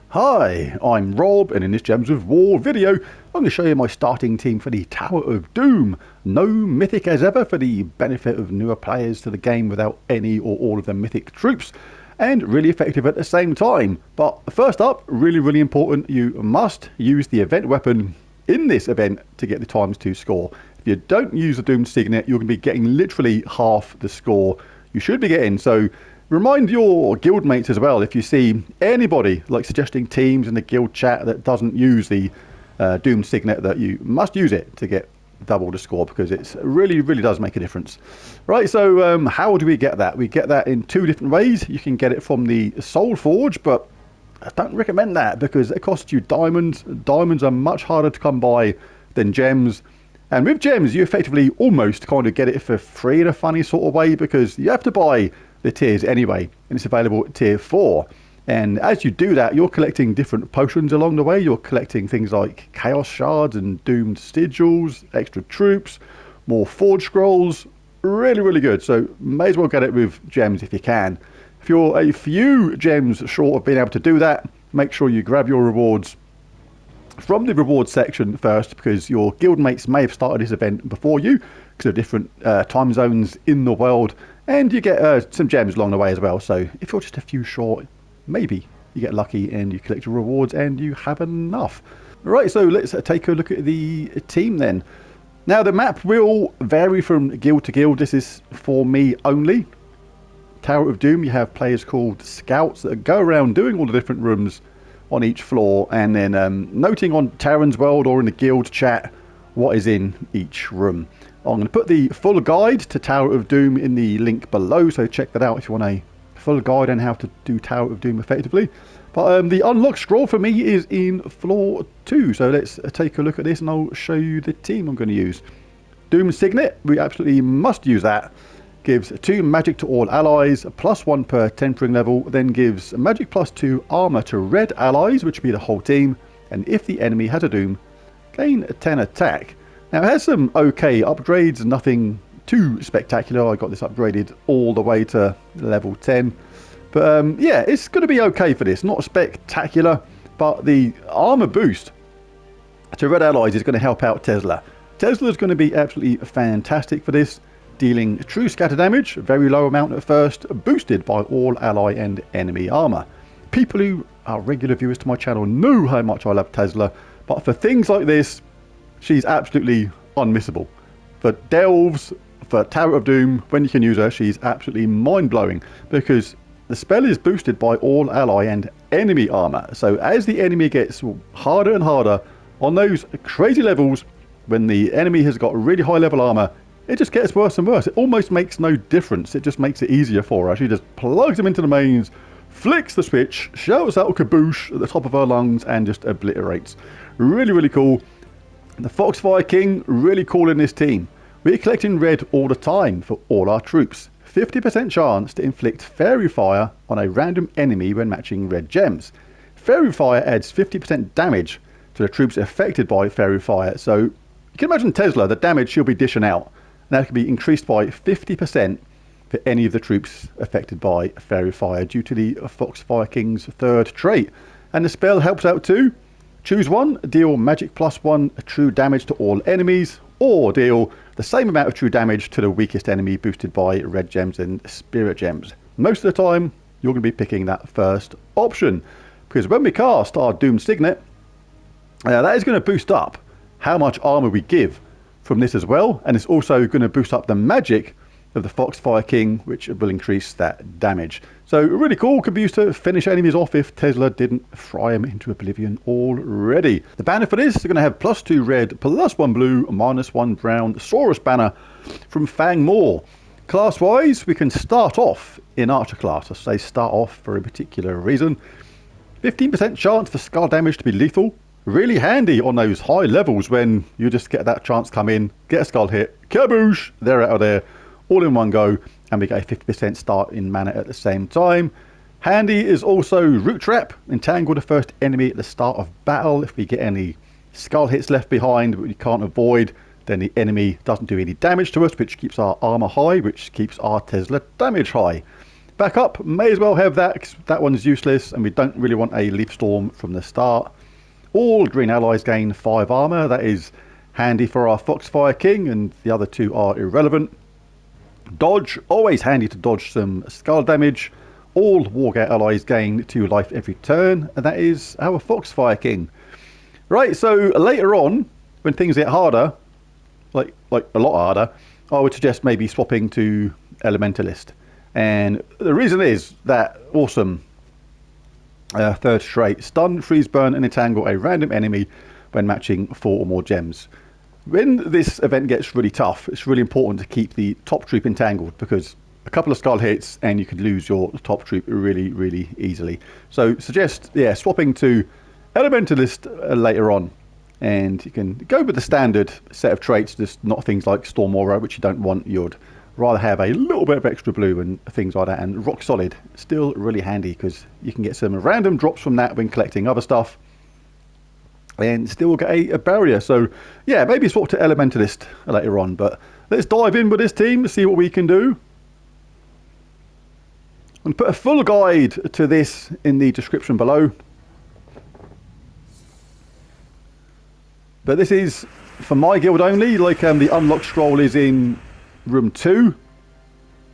Hi, I'm Rob, and in this Gems of War video, I'm going to show you my starting team for the Tower of Doom. No mythic as ever for the benefit of newer players to the game without any or all of the mythic troops, and really effective at the same time. But first up, really important, you must use the event weapon in this event to get the ×2 score. If you don't use the Doom Signet, you're going to be getting literally half the score you should be getting. So remind your guildmates as well, if you see anybody like suggesting teams in the guild chat that doesn't use the Doom Signet, that you must use it to get double the score, because it really does make a difference. Right, so how do we get that? We get that in two different ways. You can get it from the Soul Forge, but I don't recommend that because it costs you diamonds. Diamonds are much harder to come by than gems. And with gems, you effectively almost kind of get it for free in a funny sort of way, because you have to buy the tiers anyway, and it's available at tier 4. And as you do that, you're collecting different potions along the way. You're collecting things like chaos shards and doomed sigils, extra troops, more forge scrolls. Really good. So may as well get it with gems if you can. If you're a few gems short of being able to do that, make sure you grab your rewards from the rewards section first, because your guildmates may have started this event before you because of different time zones in the world, and you get some gems along the way as well. So if you're just a few short, maybe you get lucky and you collect your rewards and you have enough. Right, so let's take a look at the team then. Now the map will vary from guild to guild. This is for me only. Tower of Doom, you have players called scouts that go around doing all the different rooms on each floor, and then noting on Terran's World or in the guild chat what is in each room. I'm going to put the full guide to Tower of Doom in the link below, so check that out if you want a full guide on how to do Tower of Doom effectively. But the unlock scroll for me is in floor 2, so let's take a look at this and I'll show you the team I'm going to use. Doom Signet, we absolutely must use that. Gives 2 magic to all allies, +1 per tempering level, then gives magic +2 armor to red allies, which would be the whole team, and if the enemy has a Doom, gain 10 attack. Now it has some okay upgrades, nothing too spectacular. I got this upgraded all the way to level 10. But yeah, it's going to be okay for this. Not spectacular, but the armor boost to red allies is going to help out Tesla. Tesla is going to be absolutely fantastic for this, dealing true scatter damage, very low amount at first, boosted by all ally and enemy armor. People who are regular viewers to my channel know how much I love Tesla, but for things like this, she's absolutely unmissable. For delves, for Tower of Doom, when you can use her, she's absolutely mind-blowing, because the spell is boosted by all ally and enemy armor. So as the enemy gets harder and harder on those crazy levels, when the enemy has got really high level armor, it just gets worse and worse. It almost makes no difference. It just makes it easier for her. She just plugs them into the mains, flicks the switch, shouts out kaboosh at the top of her lungs, and just obliterates. Really cool. The Foxfire King, really cool in this team. We're collecting red all the time for all our troops. 50% chance to inflict Fairy Fire on a random enemy when matching red gems. Fairy Fire adds 50% damage to the troops affected by Fairy Fire. So you can imagine Tesla, the damage she'll be dishing out. And that can be increased by 50% for any of the troops affected by Fairy Fire due to the Foxfire King's third trait. And the spell helps out too. Choose one, deal magic +1 true damage to all enemies, or deal the same amount of true damage to the weakest enemy boosted by red gems and spirit gems. Most of the time, you're going to be picking that first option, because when we cast our Doom Signet, that is going to boost up how much armor we give from this as well, and it's also going to boost up the magic of the Foxfire King, which will increase that damage. So really cool, could be used to finish enemies off if Tesla didn't fry them into oblivion already. The banner for this is going to have +2 red, +1 blue, -1 brown Saurus banner from Fang Maw. Class wise, we can start off in Archer class. I say start off for a particular reason. 15% chance for skull damage to be lethal. Really handy on those high levels when you just get that chance come in, get a skull hit, kaboosh, they're out of there, all in one go, and we get a 50% start in mana at the same time. Handy is also Root Trap. Entangle the first enemy at the start of battle. If we get any skull hits left behind that we can't avoid, then the enemy doesn't do any damage to us, which keeps our armor high, which keeps our Tesla damage high. Back up, may as well have that, 'cause that one's useless, and we don't really want a Leaf Storm from the start. All green allies gain 5 armor. That is handy for our Foxfire King, and the other 2 are irrelevant. Dodge, always handy to dodge some skull damage. All Wargate allies gain 2 life every turn, and that is our Foxfire King. Right, so later on, when things get harder, like a lot harder, I would suggest maybe swapping to Elementalist. And the reason is that awesome third trait: stun, freeze, burn, and entangle a random enemy when matching 4 or more gems. When this event gets really tough, it's really important to keep the top troop entangled, because a couple of skull hits and you could lose your top troop really easily. So suggest, yeah, swapping to Elementalist later on, and you can go with the standard set of traits, just not things like Storm Aura, which you don't want. You'd rather have a little bit of extra blue and things like that. And Rock Solid, still really handy, because you can get some random drops from that when collecting other stuff and still get a barrier. So yeah, maybe swap to Elementalist later on, but let's dive in with this team to see what we can do. I'm going to put a full guide to this in the description below. But this is for my guild only, like the unlock scroll is in room 2.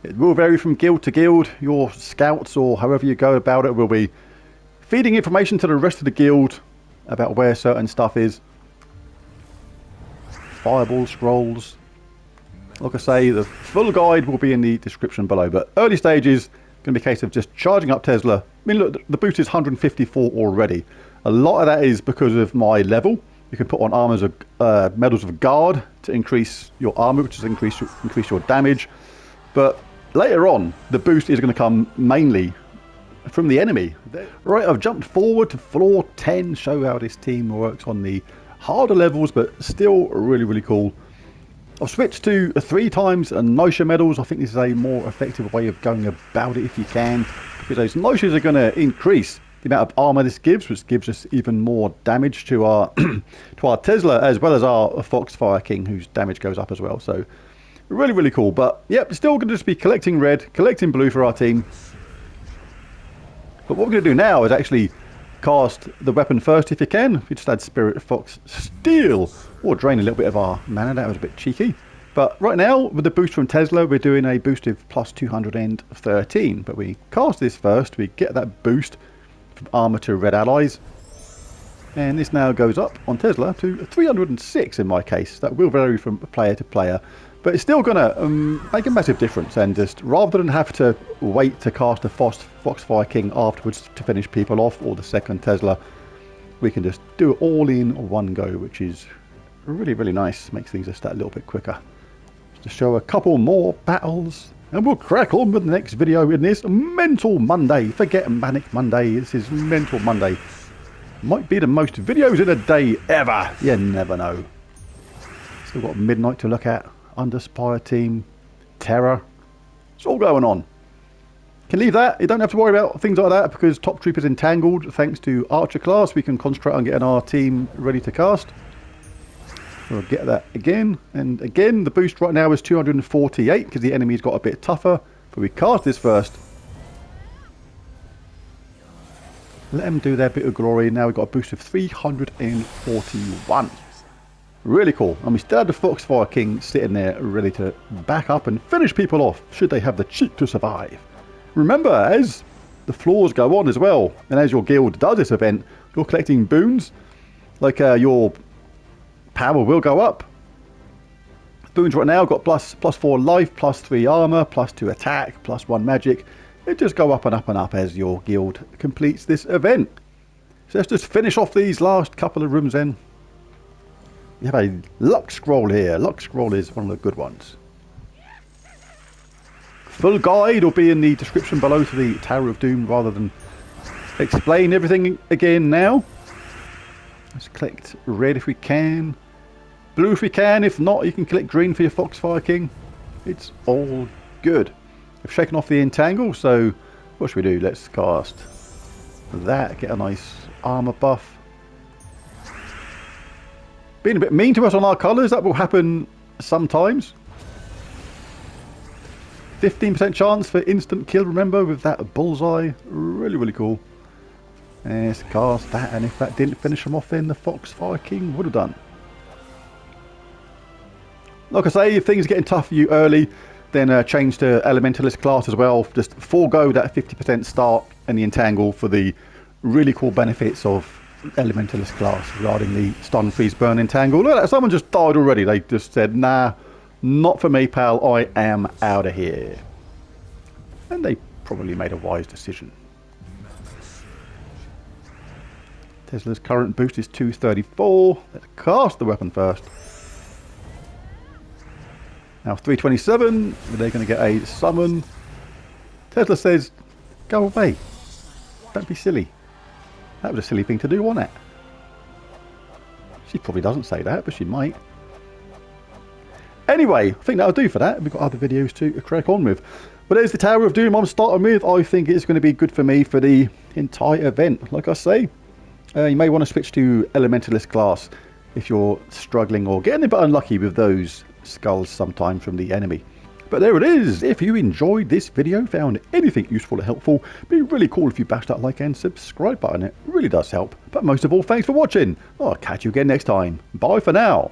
It will vary from guild to guild. Your scouts, or however you go about it, will be feeding information to the rest of the guild about where certain stuff is. Fireball scrolls. Like I say, the full guide will be in the description below. But early stages, going to be a case of just charging up Tesla. I mean, look, the boost is 154 already. A lot of that is because of my level. You can put on armors of medals of guard to increase your armor, which is increase your damage. But later on, the boost is going to come mainly from the enemy. Right, I've jumped forward to floor 10, show how this team works on the harder levels, but still really cool. I've switched to 3 times Notia medals. I think this is a more effective way of going about it if you can, because those Notias are going to increase the amount of armor this gives, which gives us even more damage to our to our Tesla, as well as our Foxfire King, whose damage goes up as well. So really cool. But yep, still going to just be collecting red, collecting blue for our team. But what we're going to do now is actually cast the weapon first if you can. We just add Spirit Fox Steel, or drain a little bit of our mana. That was a bit cheeky. But right now, with the boost from Tesla, we're doing a boost of plus 213. But we cast this first, we get that boost from armor to red allies. And this now goes up on Tesla to 306 in my case. That will vary from player to player, but it's still going to make a massive difference. And just rather than have to wait to cast a Foxfire King afterwards to finish people off, or the second Tesla, we can just do it all in one go, which is really nice. Makes things just that little bit quicker. Just to show a couple more battles, and we'll crack on with the next video in this Mental Monday. Forget Manic Monday, this is Mental Monday. Might be the most videos in a day ever. You never know. Still got Midnight to look at. Underspire team. Terror. It's all going on. Can leave that. You don't have to worry about things like that, because Top Troop is entangled. Thanks to Archer class, we can concentrate on getting our team ready to cast. We'll get that again. And again, the boost right now is 248, because the enemy's got a bit tougher. But we cast this first. Let them do their bit of glory. Now we've got a boost of 341. Really cool. And we still have the Foxfire King sitting there ready to back up and finish people off, should they have the cheek to survive. Remember, as the floors go on as well, and as your guild does this event, you're collecting boons. Like your power will go up. Boons right now got plus 4 life, plus 3 armor, plus 2 attack, plus 1 magic. It just go up and up as your guild completes this event. So let's just finish off these last couple of rooms then. We have a luck scroll here. Luck scroll is one of the good ones. Full guide will be in the description below to the Tower of Doom, rather than explain everything again now. Let's collect red if we can. Blue if we can. If not, you can collect green for your Foxfire King. It's all good. I've shaken off the entangle, so what should we do? Let's cast that, get a nice armor buff. being a bit mean to us on our colours. That will happen sometimes. 15% chance for instant kill, remember, with that bullseye. Really, really cool. Let's cast that, and if that didn't finish him off, then the Foxfire King would have done. Like I say, if things are getting tough for you early, then change to Elementalist class as well. Just forego that 50% start and the Entangle for the really cool benefits of Elementalist class regarding the Stun, Freeze, Burn, Entangle. Look at that, someone just died already. They just said, nah, not for me, pal, I am out of here. And they probably made a wise decision. Tesla's current boost is 234. Let's cast the weapon first. Now 327, they're going to get a summon. Tesla says, go away. Don't be silly. That was a silly thing to do, wasn't it? She probably doesn't say that, but she might. Anyway, I think that'll do for that. We've got other videos to crack on with. But there's the Tower of Doom I'm starting with. I think it's going to be good for me for the entire event. Like I say, you may want to switch to Elementalist class if you're struggling or getting a bit unlucky with those skulls sometimes from the enemy. But there it is. If you enjoyed this video, found anything useful or helpful, it'd be really cool if you bash that like and subscribe button. It really does help. But most of all, thanks for watching. I'll catch you again next time. Bye for now.